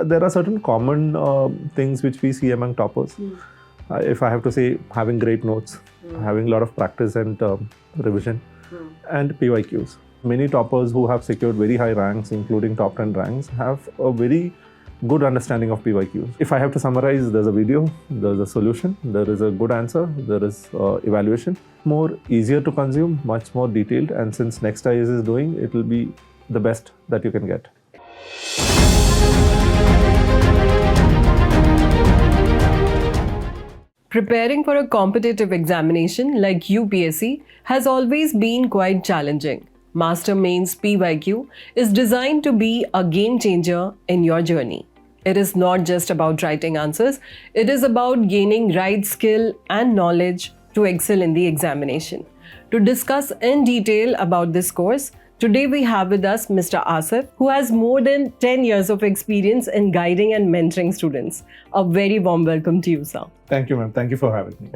there are certain common things which we see among toppers. If I have to say, having great notes, having a lot of practice and revision, and PYQs. Many toppers who have secured very high ranks, including top 10 ranks, have a very good understanding of PYQs. If I have to summarize, there's a video, there's a solution, there is a good answer, there is evaluation. More easier to consume, much more detailed, and since NextIS is doing, it will be the best that you can get. Preparing for a competitive examination like UPSC has always been quite challenging. Master Mains PYQ is designed to be a game changer in your journey. It is not just about writing answers, it is about gaining right skill and knowledge to excel in the examination. To discuss in detail about this course, today we have with us Mr. Asif, who has more than 10 years of experience in guiding and mentoring students. A very warm welcome to you, sir. Thank you, ma'am. Thank you for having me.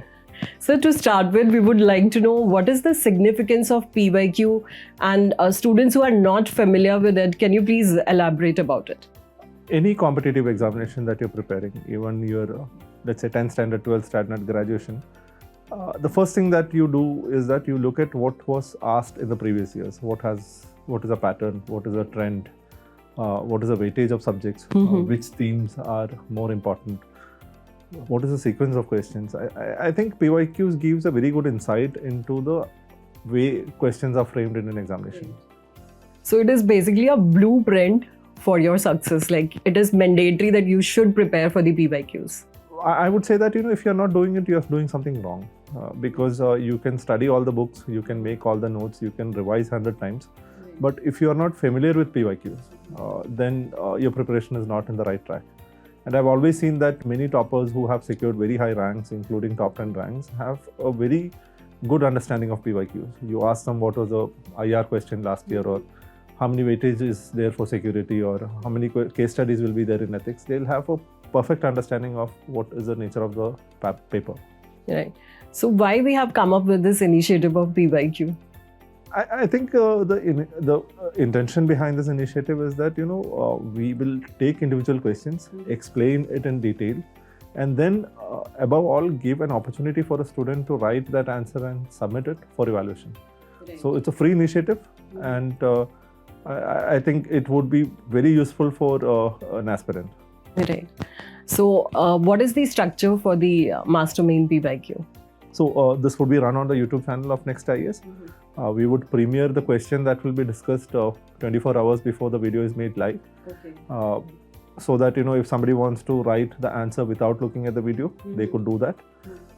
So to start with, we would like to know what is the significance of PYQ, and students who are not familiar with it, can you please elaborate about it? Any competitive examination that you're preparing, even your, let's say 10th standard, 12th standard, graduation, the first thing that you do is that you look at what was asked in the previous years. What is a pattern? What is a trend? What is the weightage of subjects? Which themes are more important? What is the sequence of questions? I think PYQs gives a very good insight into the way questions are framed in an examination. So it is basically a blueprint for your success. Like, it is mandatory that you should prepare for the PYQs. I would say that, if you're not doing it, you're doing something wrong. Because you can study all the books, you can make all the notes, you can revise 100 times. But if you're not familiar with PYQs, then your preparation is not in the right track. And I've always seen that many toppers who have secured very high ranks, including top 10 ranks, have a very good understanding of PYQs. You ask them what was the IR question last year, or how many weightage is there for security, or how many case studies will be there in ethics. They'll have a perfect understanding of what is the nature of the paper. Right. So why we have come up with this initiative of PYQ? I think the intention behind this initiative is that, we will take individual questions, explain it in detail, and then above all, give an opportunity for a student to write that answer and submit it for evaluation. Right. So it's a free initiative, and I think it would be very useful for an aspirant. Right. So what is the structure for the Master Main PYQ? So this would be run on the YouTube channel of NextIS. We would premiere the question that will be discussed 24 hours before the video is made live. Okay. So that, if somebody wants to write the answer without looking at the video, they could do that.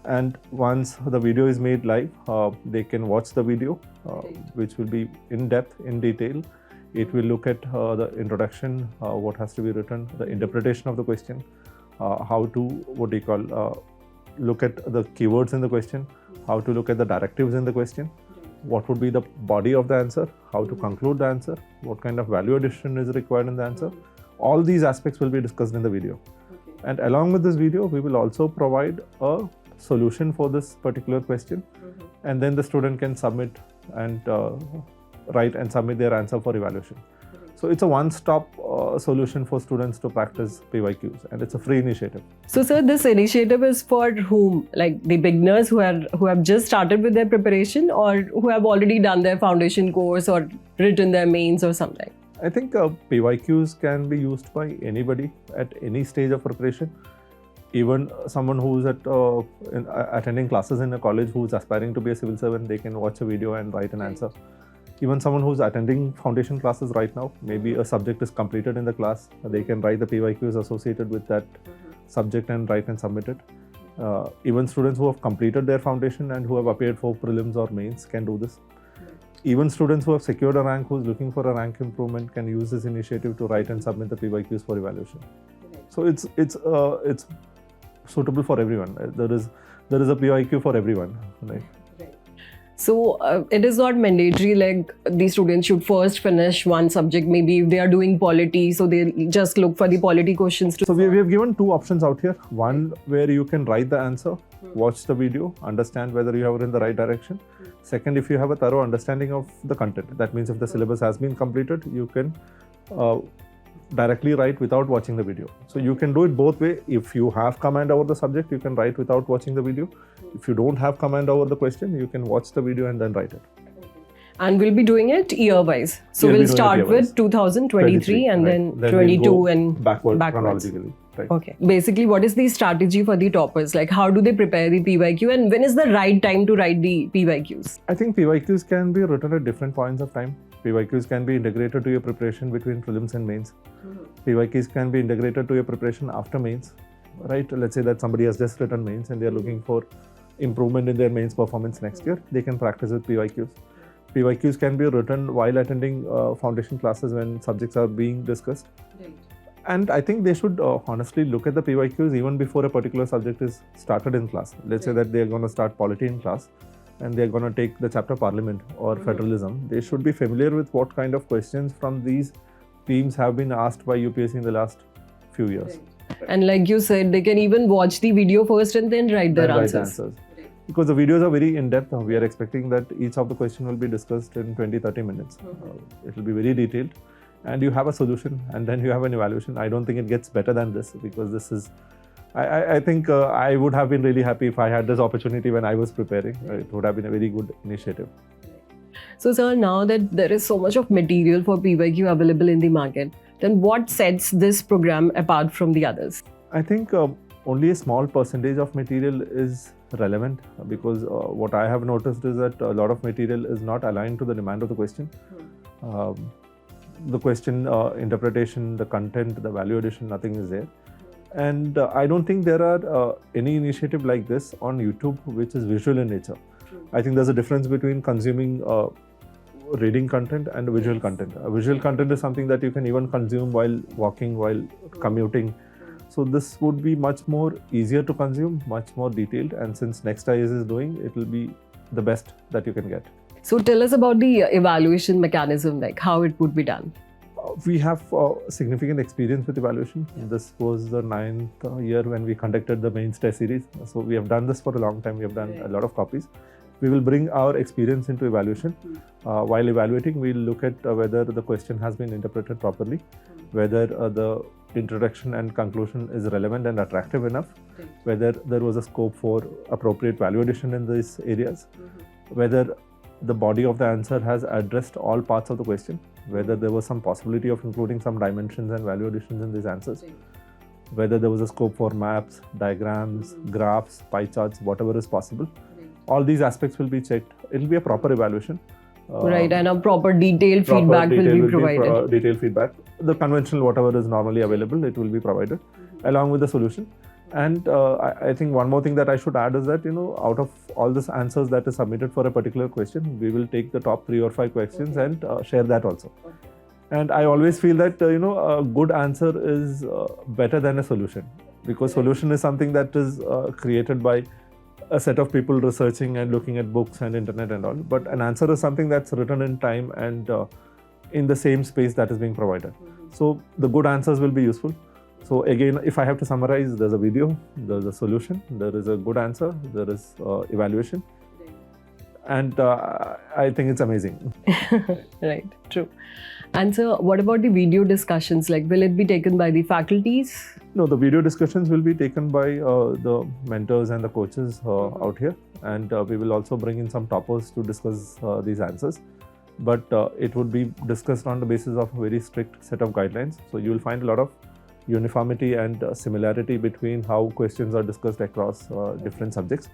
And once the video is made live, they can watch the video, which will be in depth, in detail. It will look at the introduction, what has to be written, the interpretation of the question, how to, look at the keywords in the question, how to look at the directives in the question, what would be the body of the answer, how to conclude the answer, what kind of value addition is required in the answer. All these aspects will be discussed in the video. And along with this video, we will also provide a solution for this particular question. And then the student can submit and write and submit their answer for evaluation. So it's a one-stop solution for students to practice PYQs, and it's a free initiative. So sir, this initiative is for whom? Like the beginners who have just started with their preparation, or who have already done their foundation course or written their mains or something? I think PYQs can be used by anybody at any stage of preparation. Even someone who's attending classes in a college who's aspiring to be a civil servant, they can watch a video and write an answer. Even someone who's attending foundation classes right now, maybe a subject is completed in the class, they can write the PYQs associated with that subject and write and submit it. Even students who have completed their foundation and who have appeared for prelims or mains can do this. Even students who have secured a rank, who's looking for a rank improvement, can use this initiative to write and submit the PYQs for evaluation. So it's suitable for everyone. There is a PYQ for everyone, right? So it is not mandatory, like the students should first finish one subject. Maybe if they are doing polity, so they just look for the polity questions. So we have given two options out here. One where you can write the answer, watch the video, understand whether you have it in the right direction. Second, if you have a thorough understanding of the content, that means if the syllabus has been completed, you can directly write without watching the video. So you can do it both way. If you have command over the subject, you can write without watching the video. If you don't have command over the question, you can watch the video and then write it. And we'll be doing it year-wise. So We'll be we'll doing it start year-wise. with 2023 and right. then we'll 22 go and backward backwards. chronologically. Right. Okay. Basically, what is the strategy for the toppers? Like, how do they prepare the PYQ and when is the right time to write the PYQs? I think PYQs can be written at different points of time. PYQs can be integrated to your preparation between prelims and mains. PYQs can be integrated to your preparation after mains, right? Let's say that somebody has just written mains and they are looking for improvement in their mains performance next year. They can practice with PYQs. PYQs can be written while attending foundation classes when subjects are being discussed. Right. And I think they should honestly look at the PYQs even before a particular subject is started in class. Let's say that they're going to start polity in class and they're going to take the chapter Parliament or Federalism. They should be familiar with what kind of questions from these themes have been asked by UPSC in the last few years. And like you said, they can even watch the video first and then write their And write the answers. Because the videos are very in-depth. We are expecting that each of the question will be discussed in 20-30 minutes. It will be very detailed. And you have a solution and then you have an evaluation. I don't think it gets better than this because this is, I think I would have been really happy if I had this opportunity when I was preparing. It would have been a very good initiative. So sir, now that there is so much of material for PYQ available in the market, then what sets this program apart from the others? I think only a small percentage of material is relevant because what I have noticed is that a lot of material is not aligned to the demand of the question. The question interpretation, the content, the value addition, nothing is there. And I don't think there are any initiative like this on YouTube which is visual in nature. I think there's a difference between consuming reading content and visual content. Visual content is something that you can even consume while walking, while commuting. So this would be much more easier to consume, much more detailed. And since NextIS is doing, it will be the best that you can get. So tell us about the evaluation mechanism, like how it would be done. We have significant experience with evaluation. This was the 9th year when we conducted the mains test series. So we have done this for a long time. We have done a lot of copies. We will bring our experience into evaluation. While evaluating, we'll look at whether the question has been interpreted properly, whether the introduction and conclusion is relevant and attractive enough, whether there was a scope for appropriate value addition in these areas, whether the body of the answer has addressed all parts of the question, whether there was some possibility of including some dimensions and value additions in these answers, whether there was a scope for maps, diagrams, graphs, pie charts, whatever is possible. All these aspects will be checked. It will be a proper evaluation. Right, and a proper detailed feedback will be provided. Detailed feedback. The conventional, whatever is normally available, it will be provided along with the solution. And I think one more thing that I should add is that, out of all these answers that is submitted for a particular question, we will take the top 3 or 5 questions and share that also. And I always feel that, a good answer is better than a solution, because solution is something that is created by a set of people researching and looking at books and internet and all. But an answer is something that's written in time and in the same space that is being provided. So the good answers will be useful. So again, if I have to summarize, there's a video, there's a solution, there is a good answer, there is evaluation. And I think it's amazing. Right, true. And so what about the video discussions? Like, will it be taken by the faculties? No, the video discussions will be taken by the mentors and the coaches out here. And we will also bring in some toppers to discuss these answers. But it would be discussed on the basis of a very strict set of guidelines. So you will find a lot of uniformity and similarity between how questions are discussed across different subjects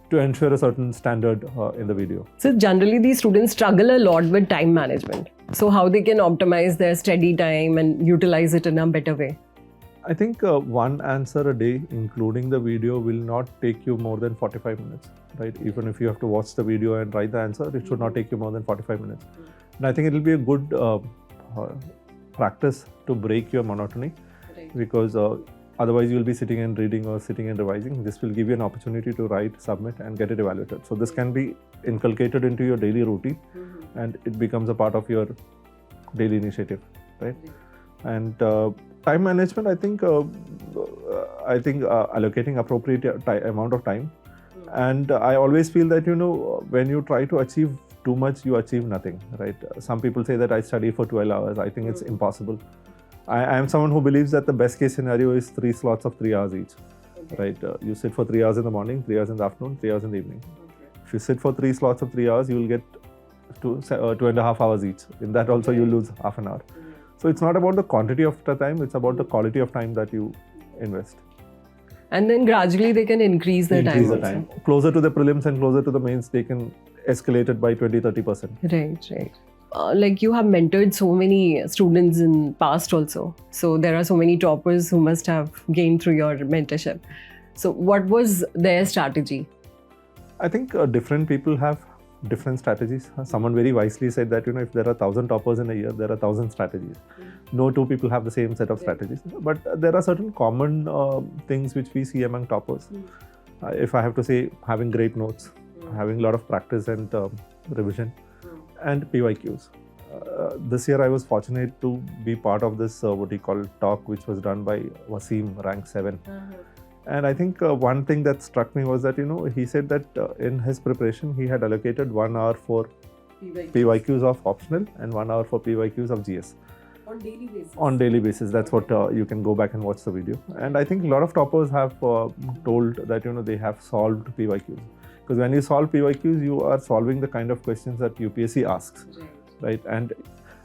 to ensure a certain standard in the video. So generally these students struggle a lot with time management. So how they can optimize their study time and utilize it in a better way? I think one answer a day, including the video, will not take you more than 45 minutes, right? Even if you have to watch the video and write the answer, it should not take you more than 45 minutes. And I think it will be a good practice to break your monotony, because otherwise you'll be sitting and reading or sitting and revising. This will give you an opportunity to write, submit and get it evaluated. So this can be inculcated into your daily routine and it becomes a part of your daily initiative, right? And time management, I think allocating appropriate amount of time. And I always feel that, when you try to achieve too much, you achieve nothing, right? Some people say that I study for 12 hours. I think it's impossible. I am someone who believes that the best case scenario is 3 slots of 3 hours each. Right? You sit for 3 hours in the morning, 3 hours in the afternoon, 3 hours in the evening. If you sit for 3 slots of 3 hours, you will get 2.5 hours each. In that also you lose half an hour. So it's not about the quantity of the time, it's about the quality of time that you invest. And then gradually they can increase the time. Closer to the prelims and closer to the mains, they can escalate it by 20-30%. Right. Like you have mentored so many students in past also. So there are so many toppers who must have gained through your mentorship. So what was their strategy? I think different people have different strategies. Someone very wisely said that, if there are 1,000 toppers in a year, there are 1,000 strategies. No two people have the same set of strategies. But there are certain common things which we see among toppers. If I have to say, having great notes, having a lot of practice and revision, and PYQs. This year I was fortunate to be part of this talk which was done by Wasim, rank 7. And I think one thing that struck me was that he said that in his preparation he had allocated 1 hour for PYQs of optional and 1 hour for PYQs of GS. On daily basis. That's what you can go back and watch the video. And I think a lot of toppers have told that they have solved PYQs. Because when you solve PYQs, you are solving the kind of questions that UPSC asks, right? And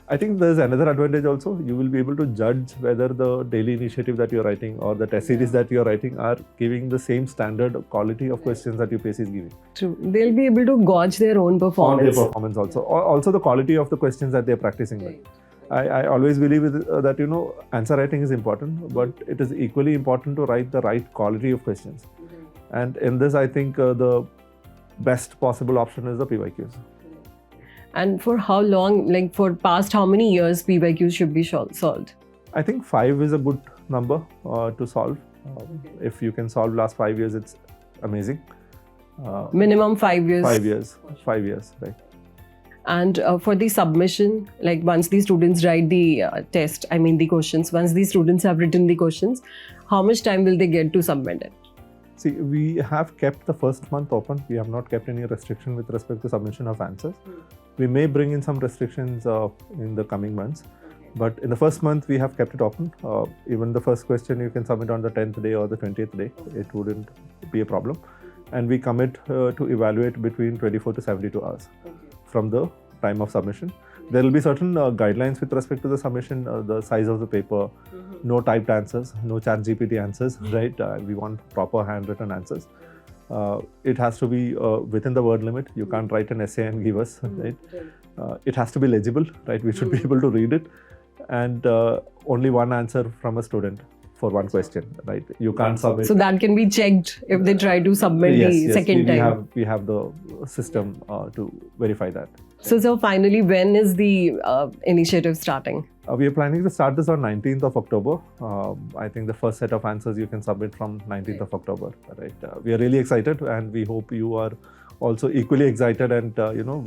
I think there's another advantage also. You will be able to judge whether the daily initiative that you're writing or the test series that you're writing are giving the same standard quality of questions that UPSC is giving. True. They'll be able to gauge their own performance. Also. Also the quality of the questions that they're practicing with. I always believe that answer writing is important, but it is equally important to write the right quality of questions. And in this, I think the best possible option is the PYQs. And for how long, like for past how many years PYQs should be solved? I think 5 is a good number to solve. If you can solve last 5 years, it's amazing. Minimum 5 years. 5 years. 5 years, right. And for the submission, like once the students write the test, the questions, once the students have written the questions, how much time will they get to submit it? See, we have kept the first month open. We have not kept any restriction with respect to submission of answers. We may bring in some restrictions in the coming months. But in the first month, we have kept it open. Even the first question you can submit on the 10th day or the 20th day. It wouldn't be a problem. And we commit to evaluate between 24 to 72 hours from the time of submission. There will be certain guidelines with respect to the submission, the size of the paper, no typed answers, no ChatGPT answers, right? We want proper handwritten answers. It has to be within the word limit. You can't write an essay and give us, right? It has to be legible, right? We should be able to read it. And only one answer from a student for one question, right? You can't submit. So that can be checked if they try to submit the second time. We have the system to verify that. So finally, when is the initiative starting? We are planning to start this on 19th of October. I think the first set of answers you can submit from 19th of October. Right? We are really excited, and we hope you are also equally excited and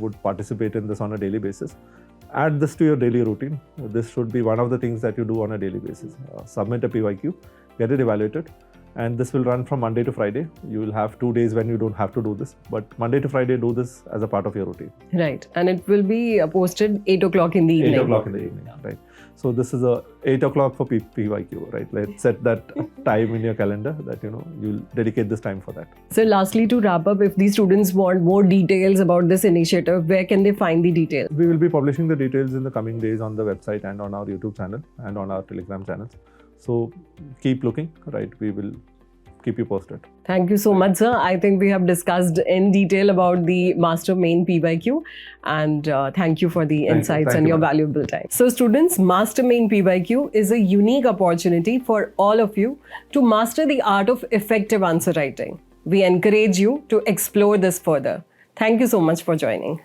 would participate in this on a daily basis. Add this to your daily routine. This should be one of the things that you do on a daily basis. Submit a PYQ, get it evaluated, and this will run from Monday to Friday. You will have 2 days when you don't have to do this, but Monday to Friday, do this as a part of your routine. Right, and it will be posted 8 o'clock in the evening. 8 o'clock in the evening, right. So this is a 8 o'clock for PYQ, right? Let's set that time in your calendar that you'll dedicate this time for that. So lastly, to wrap up, if these students want more details about this initiative, where can they find the details? We will be publishing the details in the coming days on the website and on our YouTube channel and on our Telegram channels. So keep looking, right? We will keep you posted. Thank you so much, sir. I think we have discussed in detail about the Master Main PYQ, and thank you for the insights and your valuable time. So students, Master Main PYQ is a unique opportunity for all of you to master the art of effective answer writing. We encourage you to explore this further. Thank you so much for joining.